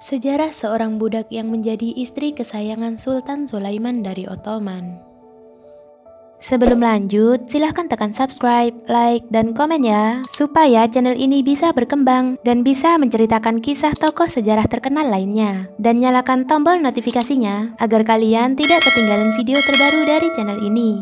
Sejarah seorang budak yang menjadi istri kesayangan Sultan Sulaiman dari Ottoman. Sebelum lanjut, silahkan tekan subscribe, like, dan komen ya, supaya channel ini bisa berkembang dan bisa menceritakan kisah tokoh sejarah terkenal lainnya. Dan nyalakan tombol notifikasinya, agar kalian tidak ketinggalan video terbaru dari channel ini.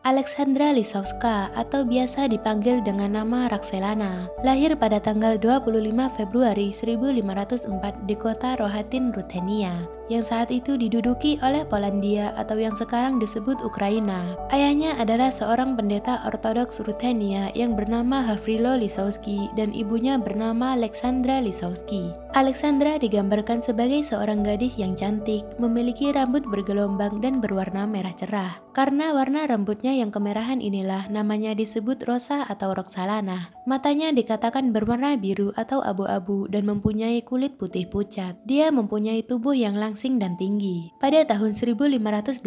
Alexandra Lisowska atau biasa dipanggil dengan nama Roxelana, lahir pada tanggal 25 Februari 1504 di kota Rohatin, Ruthenia, yang saat itu diduduki oleh Polandia atau yang sekarang disebut Ukraina. Ayahnya adalah seorang pendeta Ortodoks Ruthenia yang bernama Havrilo Lisowski dan ibunya bernama Alexandra Lisowski. Alexandra digambarkan sebagai seorang gadis yang cantik, memiliki rambut bergelombang dan berwarna merah cerah. Karena warna rambutnya yang kemerahan inilah namanya disebut Rosa atau Roxalana. Matanya dikatakan berwarna biru atau abu-abu dan mempunyai kulit putih pucat. Dia mempunyai tubuh yang langsing dan tinggi. Pada tahun 1520,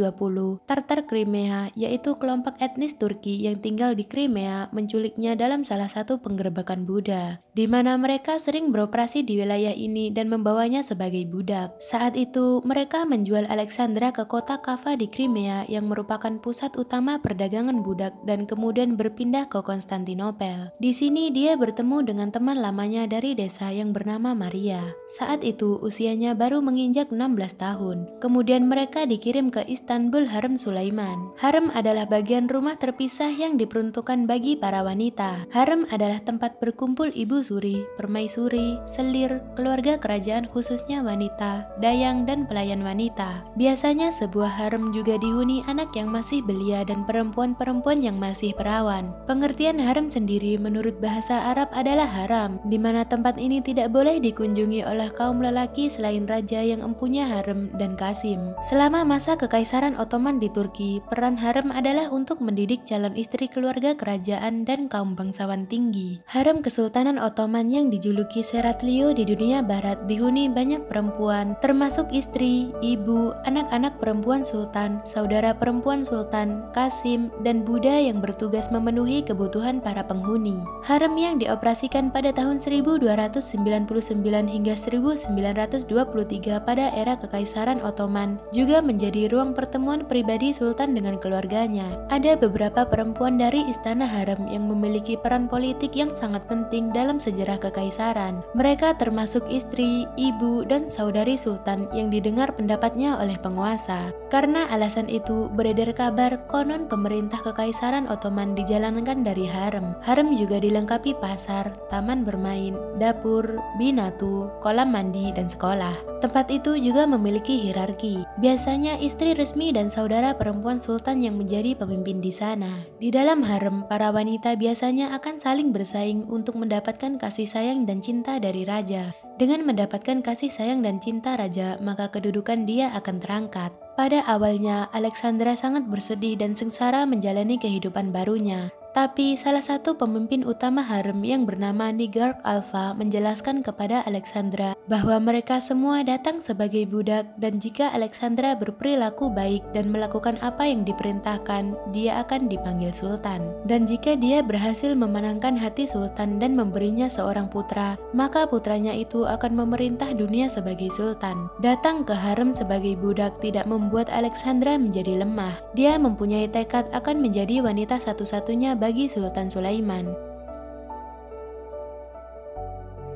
Tartar Crimea, yaitu kelompok etnis Turki yang tinggal di Crimea, menculiknya dalam salah satu penggerebekan Buddha, di mana mereka sering beroperasi di wilayah ini dan membawanya sebagai budak. Saat itu, mereka menjual Alexandra ke kota Kava di Crimea yang merupakan pusat utama perdagangan budak dan kemudian berpindah ke Konstantinopel. Di sini dia bertemu dengan teman lamanya dari desa yang bernama Maria. Saat itu usianya baru menginjak 16 tahun. Kemudian mereka dikirim ke Istanbul Harem Sulaiman. Harem adalah bagian rumah terpisah yang diperuntukkan bagi para wanita. Harem adalah tempat berkumpul ibu suri, permaisuri, selir, keluarga kerajaan khususnya wanita, dayang, dan pelayan wanita. Biasanya sebuah harem juga dihuni anak yang masih belia dan perempuan-perempuan yang masih perawan. Pengertian harem sendiri menurut bahasa Arab adalah haram, di mana tempat ini tidak boleh dikunjungi oleh kaum lelaki selain raja yang empunya harem dan kasim. Selama masa Kekaisaran Ottoman di Turki, peran harem adalah untuk mendidik calon istri keluarga kerajaan dan kaum bangsawan tinggi. Harem Kesultanan Ottoman yang dijuluki Seraglio di dunia barat dihuni banyak perempuan, termasuk istri, ibu, anak-anak perempuan sultan, saudara perempuan sultan, kasim, dan budak yang bertugas memenuhi kebutuhan para penghuni. Harem yang dioperasikan pada tahun 1299 hingga 1923 pada era Kekaisaran Ottoman juga menjadi ruang pertemuan pribadi sultan dengan keluarganya. Ada beberapa perempuan dari istana harem yang memiliki peran politik yang sangat penting dalam sejarah kekaisaran. Mereka termasuk istri, ibu, dan saudari sultan yang didengar pendapatnya oleh penguasa. Karena alasan itu, beredar kabar konon pemerintah Kekaisaran Ottoman dijalankan dari harem. Harem juga dilengkapi pasar, taman bermain, dapur, binatu, kolam mandi, dan sekolah. Tempat itu juga memiliki hierarki. Biasanya istri resmi dan saudara perempuan sultan yang menjadi pemimpin di sana. Di dalam harem, para wanita biasanya akan saling bersaing untuk mendapatkan kasih sayang dan cinta dari raja. Dengan mendapatkan kasih sayang dan cinta raja, maka kedudukan dia akan terangkat. Pada awalnya, Alexandra sangat bersedih dan sengsara menjalani kehidupan barunya. Tapi salah satu pemimpin utama harem yang bernama Nigarch Alpha menjelaskan kepada Alexandra bahwa mereka semua datang sebagai budak dan jika Alexandra berperilaku baik dan melakukan apa yang diperintahkan, dia akan dipanggil sultan. Dan jika dia berhasil memenangkan hati sultan dan memberinya seorang putra, maka putranya itu akan memerintah dunia sebagai sultan. Datang ke harem sebagai budak tidak membuat Alexandra menjadi lemah. Dia mempunyai tekad akan menjadi wanita satu-satunya bagi Sultan Sulaiman.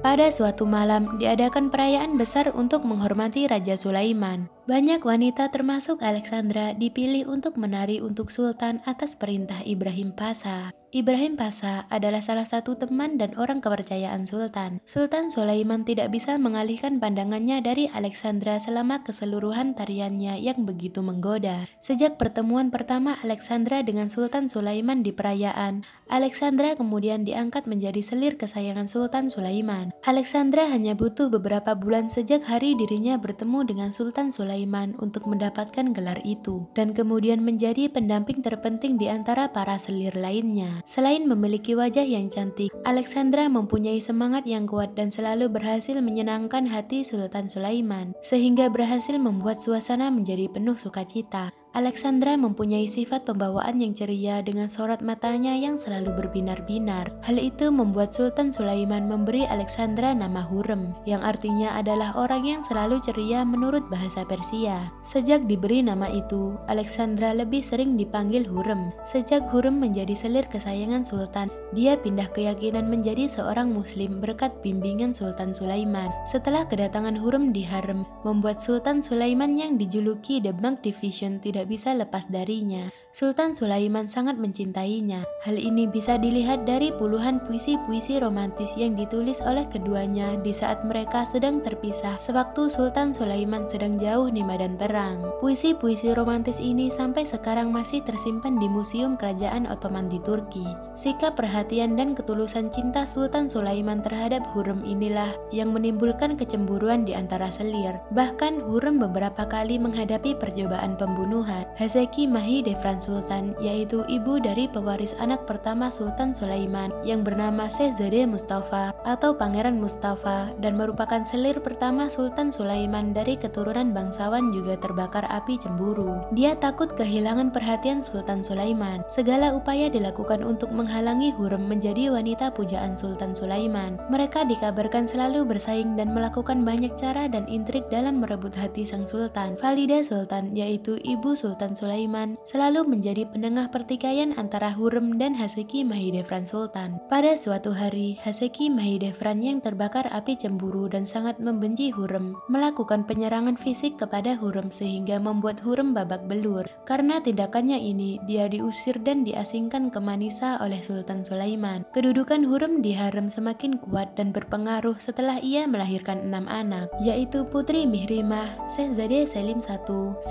Pada suatu malam, diadakan perayaan besar untuk menghormati Raja Sulaiman. Banyak wanita termasuk Alexandra dipilih untuk menari untuk Sultan atas perintah Ibrahim Pasha. Ibrahim Pasha adalah salah satu teman dan orang kepercayaan Sultan. Sultan Sulaiman tidak bisa mengalihkan pandangannya dari Alexandra selama keseluruhan tariannya yang begitu menggoda. Sejak pertemuan pertama Alexandra dengan Sultan Sulaiman di perayaan, Alexandra kemudian diangkat menjadi selir kesayangan Sultan Sulaiman. Alexandra hanya butuh beberapa bulan sejak hari dirinya bertemu dengan Sultan Sulaiman untuk mendapatkan gelar itu, dan kemudian menjadi pendamping terpenting di antara para selir lainnya. Selain memiliki wajah yang cantik, Alexandra mempunyai semangat yang kuat dan selalu berhasil menyenangkan hati Sultan Sulaiman, sehingga berhasil membuat suasana menjadi penuh sukacita. Alexandra mempunyai sifat pembawaan yang ceria dengan sorot matanya yang selalu berbinar-binar. Hal itu membuat Sultan Sulaiman memberi Alexandra nama Hurrem, yang artinya adalah orang yang selalu ceria menurut bahasa Persia. Sejak diberi nama itu, Alexandra lebih sering dipanggil Hurrem. Sejak Hurrem menjadi selir kesayangan Sultan, dia pindah keyakinan menjadi seorang muslim berkat bimbingan Sultan Sulaiman. Setelah kedatangan Hurrem di harem, membuat Sultan Sulaiman yang dijuluki The Magnificent tidak bisa lepas darinya. Sultan Sulaiman sangat mencintainya. Hal ini bisa dilihat dari puluhan puisi-puisi romantis yang ditulis oleh keduanya di saat mereka sedang terpisah sewaktu Sultan Sulaiman sedang jauh di medan perang. Puisi-puisi romantis ini sampai sekarang masih tersimpan di Museum Kerajaan Ottoman di Turki. Sikap perhatian dan ketulusan cinta Sultan Sulaiman terhadap Hurrem inilah yang menimbulkan kecemburuan di antara selir. Bahkan Hurrem beberapa kali menghadapi percobaan pembunuhan. Haseki Mahidevran Sultan, yaitu ibu dari pewaris anak pertama Sultan Sulaiman yang bernama Shehzade Mustafa atau Pangeran Mustafa dan merupakan selir pertama Sultan Sulaiman dari keturunan bangsawan juga terbakar api cemburu. Dia takut kehilangan perhatian Sultan Sulaiman. Segala upaya dilakukan untuk menghalangi Hurrem menjadi wanita pujaan Sultan Sulaiman. Mereka dikabarkan selalu bersaing dan melakukan banyak cara dan intrik dalam merebut hati sang sultan. Valida Sultan, yaitu ibu Sultan Sulaiman, selalu menjadi penengah pertikaian antara Hurrem dan Haseki Mahidevran Sultan. Pada suatu hari, Haseki Mahidevran yang terbakar api cemburu dan sangat membenci Hurrem melakukan penyerangan fisik kepada Hurrem sehingga membuat Hurrem babak belur. Karena tindakannya ini, dia diusir dan diasingkan ke Manisa oleh Sultan Sulaiman. Kedudukan Hurrem di harem semakin kuat dan berpengaruh setelah ia melahirkan 6 anak, yaitu Putri Mihrimah, Shehzade Selim I,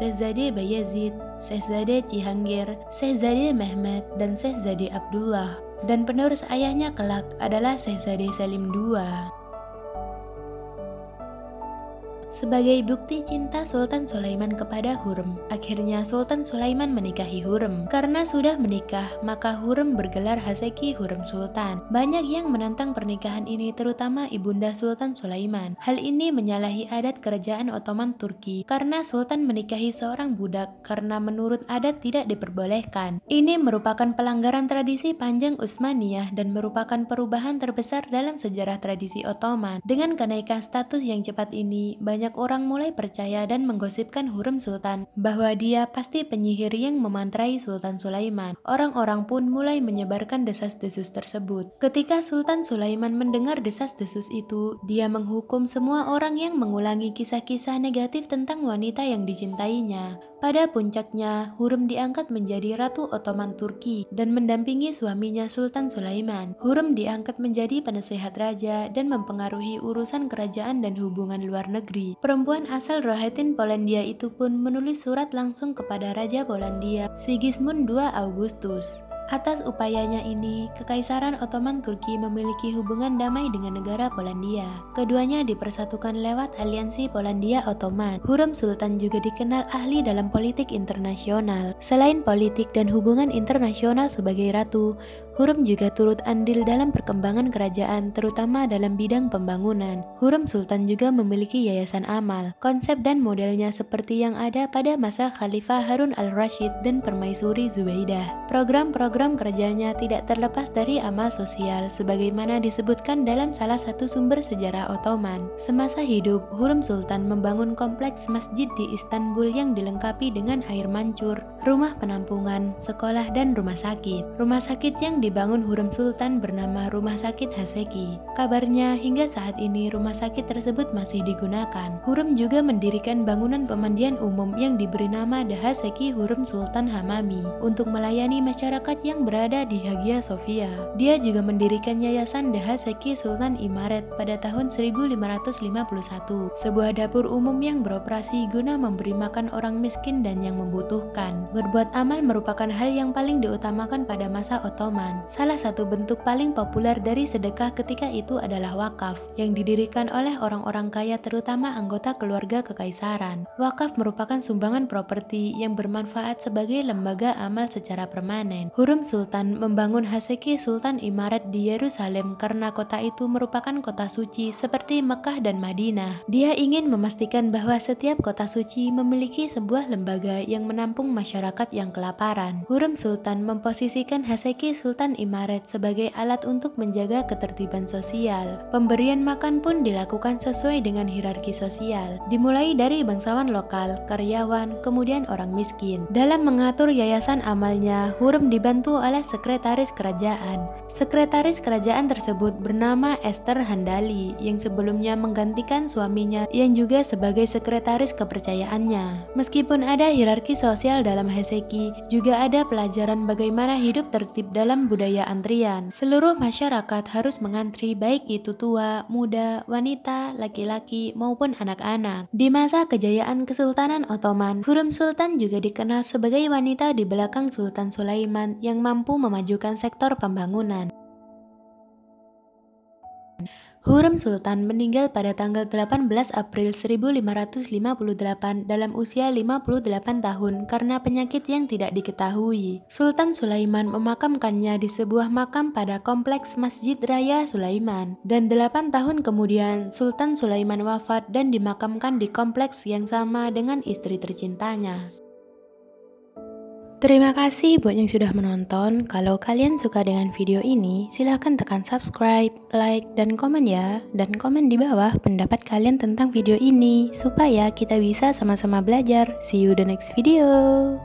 Shehzade Bayezid, Shehzade Cihangir, Shehzade Mehmet, dan Shehzade Abdullah. Dan penerus ayahnya kelak adalah Shehzade Selim II. Sebagai bukti cinta Sultan Sulaiman kepada Hurrem, akhirnya Sultan Sulaiman menikahi Hurrem. Karena sudah menikah, maka Hurrem bergelar Haseki Hurrem Sultan. Banyak yang menentang pernikahan ini, terutama ibunda Sultan Sulaiman. Hal ini menyalahi adat kerajaan Ottoman Turki karena Sultan menikahi seorang budak karena menurut adat tidak diperbolehkan. Ini merupakan pelanggaran tradisi panjang Utsmaniyah dan merupakan perubahan terbesar dalam sejarah tradisi Ottoman. Dengan kenaikan status yang cepat ini, banyak orang mulai percaya dan menggosipkan Hurrem Sultan bahwa dia pasti penyihir yang memantrai Sultan Sulaiman. Orang-orang pun mulai menyebarkan desas-desus tersebut. Ketika Sultan Sulaiman mendengar desas-desus itu, dia menghukum semua orang yang mengulangi kisah-kisah negatif tentang wanita yang dicintainya. Pada puncaknya, Hurrem diangkat menjadi Ratu Ottoman Turki dan mendampingi suaminya Sultan Sulaiman. Hurrem diangkat menjadi penasehat raja dan mempengaruhi urusan kerajaan dan hubungan luar negeri. Perempuan asal Rohatyn, Polandia itu pun menulis surat langsung kepada Raja Polandia, Sigismund II Augustus. Atas upayanya ini, Kekaisaran Ottoman Turki memiliki hubungan damai dengan negara Polandia. Keduanya dipersatukan lewat aliansi Polandia-Ottoman. Hurrem Sultan juga dikenal ahli dalam politik internasional. Selain politik dan hubungan internasional sebagai ratu, Hurrem juga turut andil dalam perkembangan kerajaan, terutama dalam bidang pembangunan. Hurrem Sultan juga memiliki yayasan amal. Konsep dan modelnya seperti yang ada pada masa Khalifah Harun al-Rashid dan Permaisuri Zubaidah. Program kerjanya tidak terlepas dari amal sosial, sebagaimana disebutkan dalam salah satu sumber sejarah Ottoman. Semasa hidup, Hurrem Sultan membangun kompleks masjid di Istanbul yang dilengkapi dengan air mancur, rumah penampungan, sekolah, dan rumah sakit. Rumah sakit yang dibangun Hurrem Sultan bernama Rumah Sakit Haseki. Kabarnya hingga saat ini rumah sakit tersebut masih digunakan. Hurrem juga mendirikan bangunan pemandian umum yang diberi nama The Haseki Hurrem Sultan Hamami untuk melayani masyarakat yang berada di Hagia Sophia. Dia juga mendirikan yayasan The Haseki Sultan Imaret pada tahun 1551, sebuah dapur umum yang beroperasi guna memberi makan orang miskin dan yang membutuhkan. Berbuat amal merupakan hal yang paling diutamakan pada masa Ottoman. kebanyakan. Salah satu bentuk paling populer dari sedekah ketika itu adalah wakaf, yang didirikan oleh orang-orang kaya terutama anggota keluarga kekaisaran. Wakaf merupakan sumbangan properti yang bermanfaat sebagai lembaga amal secara permanen. Hurrem Sultan membangun Haseki Sultan Imarat di Yerusalem karena kota itu merupakan kota suci seperti Mekah dan Madinah. Dia ingin memastikan bahwa setiap kota suci memiliki sebuah lembaga yang menampung masyarakat yang kelaparan. Hurrem Sultan memposisikan Haseki Sultan Imarat sebagai alat untuk menjaga ketertiban sosial. Pemberian makan pun dilakukan sesuai dengan hierarki sosial, dimulai dari bangsawan lokal, karyawan, kemudian orang miskin. Dalam mengatur yayasan amalnya, Hurrem dibantu oleh sekretaris kerajaan. Sekretaris kerajaan tersebut bernama Esther Handali yang sebelumnya menggantikan suaminya yang juga sebagai sekretaris kepercayaannya. Meskipun ada hierarki sosial dalam Haseki, juga ada pelajaran bagaimana hidup tertib dalam budaya antrian. Seluruh masyarakat harus mengantri, baik itu tua, muda, wanita, laki-laki, maupun anak-anak. Di masa kejayaan Kesultanan Ottoman, Hurrem Sultan juga dikenal sebagai wanita di belakang Sultan Sulaiman yang mampu memajukan sektor pembangunan. Hurrem Sultan meninggal pada tanggal 18 April 1558 dalam usia 58 tahun karena penyakit yang tidak diketahui. Sultan Sulaiman memakamkannya di sebuah makam pada kompleks Masjid Raya Sulaiman. Dan 8 tahun kemudian, Sultan Sulaiman wafat dan dimakamkan di kompleks yang sama dengan istri tercintanya. Terima kasih buat yang sudah menonton. Kalau kalian suka dengan video ini, silahkan tekan subscribe, like, dan komen ya. Dan komen di bawah pendapat kalian tentang video ini, supaya kita bisa sama-sama belajar. See you the next video.